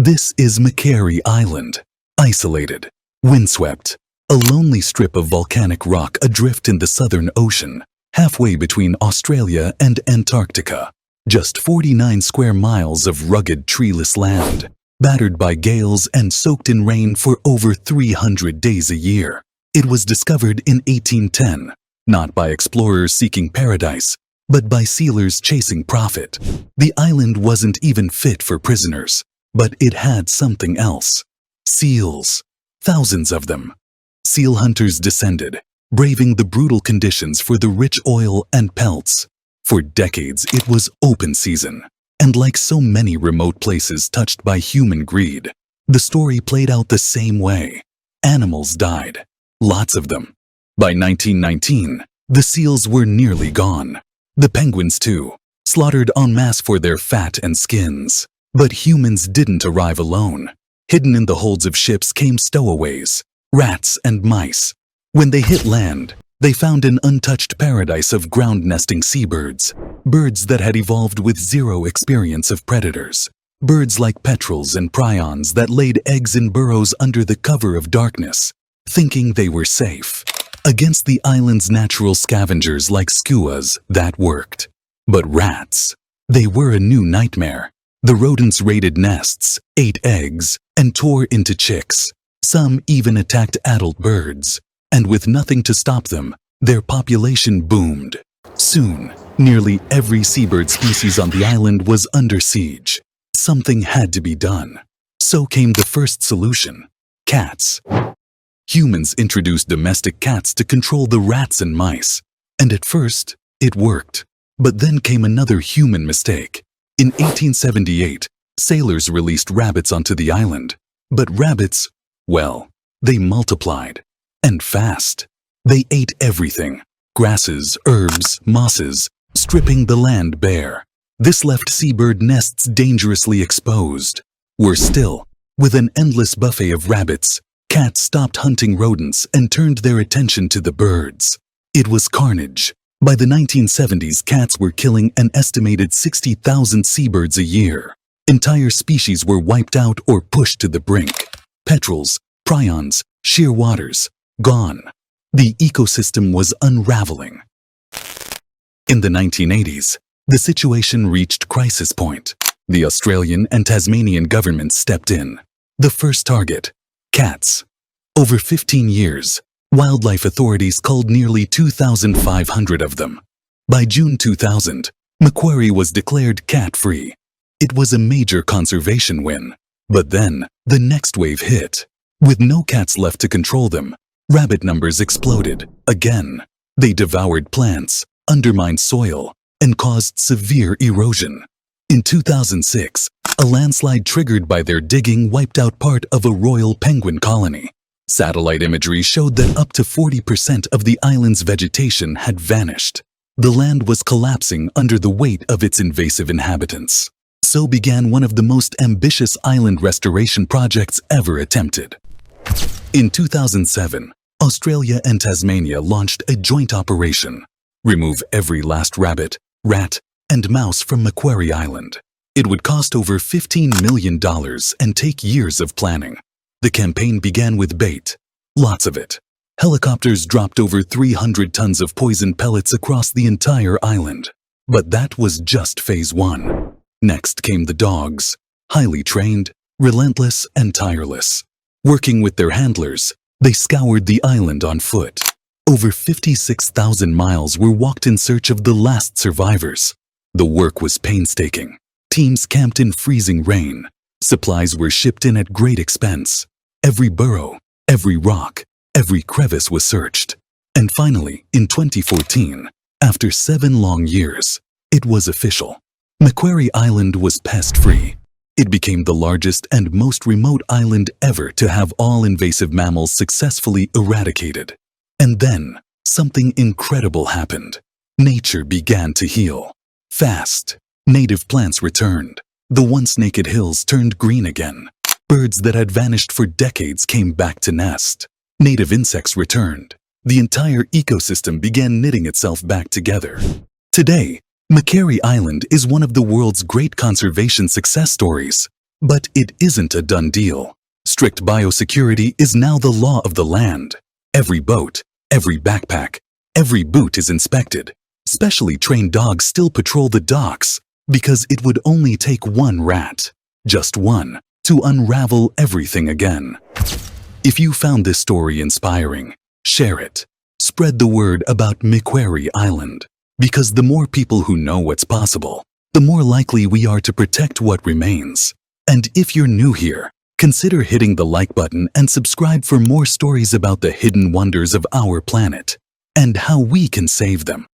This is Macquarie Island, isolated, windswept, a lonely strip of volcanic rock adrift in the Southern Ocean, halfway between Australia and Antarctica. Just 49 square miles of rugged, treeless land, battered by gales and soaked in rain for over 300 days a year. It was discovered in 1810, not by explorers seeking paradise, but by sealers chasing profit. The island wasn't even fit for prisoners, but it had something else. Seals. Thousands of them. Seal hunters descended, braving the brutal conditions for the rich oil and pelts. For decades, it was open season, and like so many remote places touched by human greed, the story played out the same way. Animals died. Lots of them. By 1919, the seals were nearly gone. The penguins too, slaughtered en masse for their fat and skins. But humans didn't arrive alone. Hidden in the holds of ships came stowaways, rats and mice. When they hit land, they found an untouched paradise of ground-nesting seabirds, birds that had evolved with zero experience of predators, birds like petrels and prions that laid eggs in burrows under the cover of darkness, thinking they were safe. Against the island's natural scavengers like skuas, that worked. But rats, they were a new nightmare. The rodents raided nests, ate eggs, and tore into chicks. Some even attacked adult birds. And with nothing to stop them, their population boomed. Soon, nearly every seabird species on the island was under siege. Something had to be done. So came the first solution: cats. Humans introduced domestic cats to control the rats and mice. And at first, it worked. But then came another human mistake. In 1878, sailors released rabbits onto the island. But rabbits, well, they multiplied. And fast. They ate everything: grasses, herbs, mosses, stripping the land bare. This left seabird nests dangerously exposed. Worse still, with an endless buffet of rabbits, cats stopped hunting rodents and turned their attention to the birds. It was carnage. By the 1970s, cats were killing an estimated 60,000 seabirds a year. Entire species were wiped out or pushed to the brink. Petrels, prions, shearwaters, gone. The ecosystem was unraveling. In the 1980s, the situation reached crisis point. The Australian and Tasmanian governments stepped in. The first target: cats. Over 15 years, wildlife authorities culled nearly 2,500 of them. By June 2000, Macquarie was declared cat-free. It was a major conservation win. But then, the next wave hit. With no cats left to control them, rabbit numbers exploded again. They devoured plants, undermined soil, and caused severe erosion. In 2006, a landslide triggered by their digging wiped out part of a royal penguin colony. Satellite imagery showed that up to 40% of the island's vegetation had vanished. The land was collapsing under the weight of its invasive inhabitants. So began one of the most ambitious island restoration projects ever attempted. In 2007, Australia and Tasmania launched a joint operation: remove every last rabbit, rat, and mouse from Macquarie Island. It would cost over $15 million and take years of planning. The campaign began with bait. Lots of it. Helicopters dropped over 300 tons of poison pellets across the entire island. But that was just phase one. Next came the dogs, highly trained, relentless, and tireless. Working with their handlers, they scoured the island on foot. Over 56,000 miles were walked in search of the last survivors. The work was painstaking. Teams camped in freezing rain. Supplies were shipped in at great expense. Every burrow, every rock, every crevice was searched. And finally, in 2014, after 7 long years, it was official. Macquarie Island was pest-free. It became the largest and most remote island ever to have all invasive mammals successfully eradicated. And then, something incredible happened. Nature began to heal. Fast. Native plants returned. The once naked hills turned green again. Birds that had vanished for decades came back to nest. Native insects returned. The entire ecosystem began knitting itself back together. Today, Macquarie Island is one of the world's great conservation success stories. But it isn't a done deal. Strict biosecurity is now the law of the land. Every boat, every backpack, every boot is inspected. Specially trained dogs still patrol the docks because it would only take one rat, just one, to unravel everything again. If you found this story inspiring, share it. Spread the word about Macquarie Island, because the more people who know what's possible, the more likely we are to protect what remains. And if you're new here, consider hitting the like button and subscribe for more stories about the hidden wonders of our planet and how we can save them.